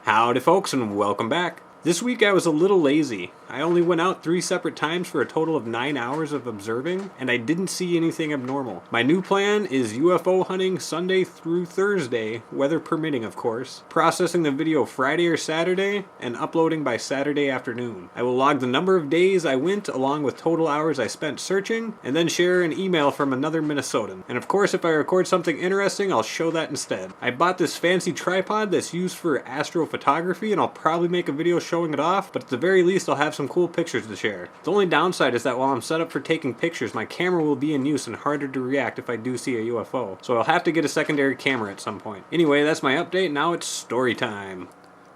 Howdy folks and welcome back. This week I was a little lazy. I only went out 3 separate times for a total of 9 hours of observing, and I didn't see anything abnormal. My new plan is UFO hunting Sunday through Thursday, weather permitting of course, processing the video Friday or Saturday, and uploading by Saturday afternoon. I will log the number of days I went along with total hours I spent searching, and then share an email from another Minnesotan. And of course if I record something interesting, I'll show that instead. I bought this fancy tripod that's used for astrophotography, and I'll probably make a video showing it off, but at the very least I'll have some cool pictures to share. The only downside is that while I'm set up for taking pictures, my camera will be in use and harder to react if I do see a UFO, so I'll have to get a secondary camera at some point. Anyway, that's my update. Now it's story time.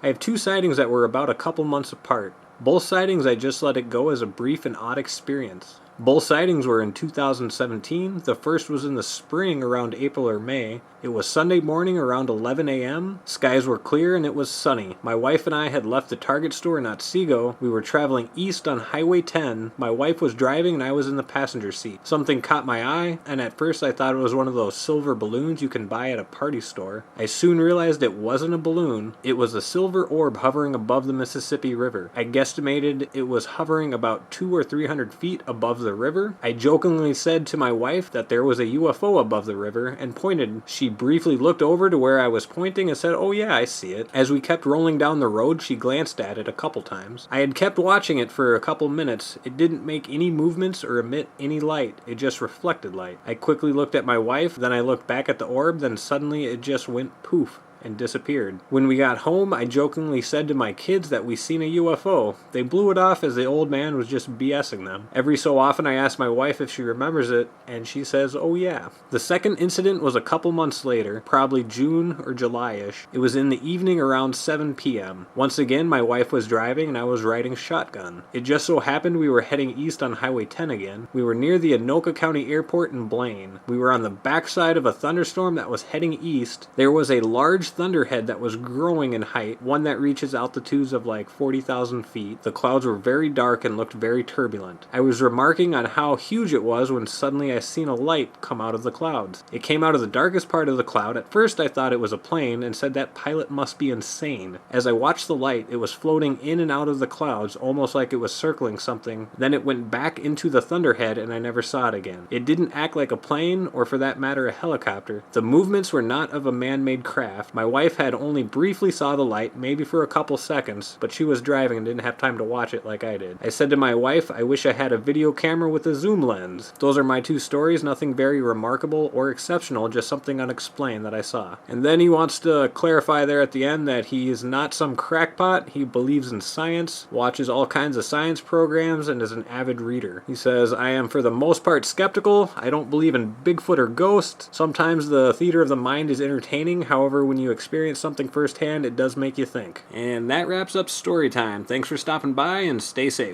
I have 2 sightings that were about a couple months apart. Both sightings I just let it go as a brief and odd experience. Both sightings were in 2017. The first was in the spring around April or May. It was Sunday morning around 11 a.m. Skies were clear and it was sunny. My wife and I had left the Target store in Otsego. We were traveling east on Highway 10. My wife was driving and I was in the passenger seat. Something caught my eye, and at first I thought it was one of those silver balloons you can buy at a party store. I soon realized it wasn't a balloon. It was a silver orb hovering above the Mississippi River. I guesstimated it was hovering about 200 or 300 feet above the river. I jokingly said to my wife that there was a UFO above the river and pointed. She briefly looked over to where I was pointing and said, "Oh yeah, I see it." As we kept rolling down the road, she glanced at it a couple times. I had kept watching it for a couple minutes. It didn't make any movements or emit any light. It just reflected light. I quickly looked at my wife, then I looked back at the orb, then suddenly it just went poof and disappeared. When we got home, I jokingly said to my kids that we seen a UFO. They blew it off as the old man was just BSing them. Every so often I ask my wife if she remembers it, and she says, "Oh yeah." The second incident was a couple months later, probably June or July-ish. It was in the evening around 7 p.m. Once again, my wife was driving and I was riding shotgun. It just so happened we were heading east on Highway 10 again. We were near the Anoka County Airport in Blaine. We were on the backside of a thunderstorm that was heading east. There was a large thunderhead that was growing in height, one that reaches altitudes of like 40,000 feet. The clouds were very dark and looked very turbulent. I was remarking on how huge it was when suddenly I seen a light come out of the clouds. It came out of the darkest part of the cloud. At first I thought it was a plane and said that pilot must be insane. As I watched the light, it was floating in and out of the clouds almost like it was circling something. Then it went back into the thunderhead and I never saw it again. It didn't act like a plane or for that matter a helicopter. The movements were not of a man-made craft. My wife had only briefly saw the light, maybe for a couple seconds, but she was driving and didn't have time to watch it like I did. I said to my wife, I wish I had a video camera with a zoom lens. Those are my 2 stories, nothing very remarkable or exceptional, just something unexplained that I saw. And then he wants to clarify there at the end that he is not some crackpot. He believes in science, watches all kinds of science programs, and is an avid reader. He says, I am for the most part skeptical. I don't believe in Bigfoot or ghosts. Sometimes the theater of the mind is entertaining. However, when you experience something firsthand, it does make you think. And that wraps up story time. Thanks for stopping by and stay safe.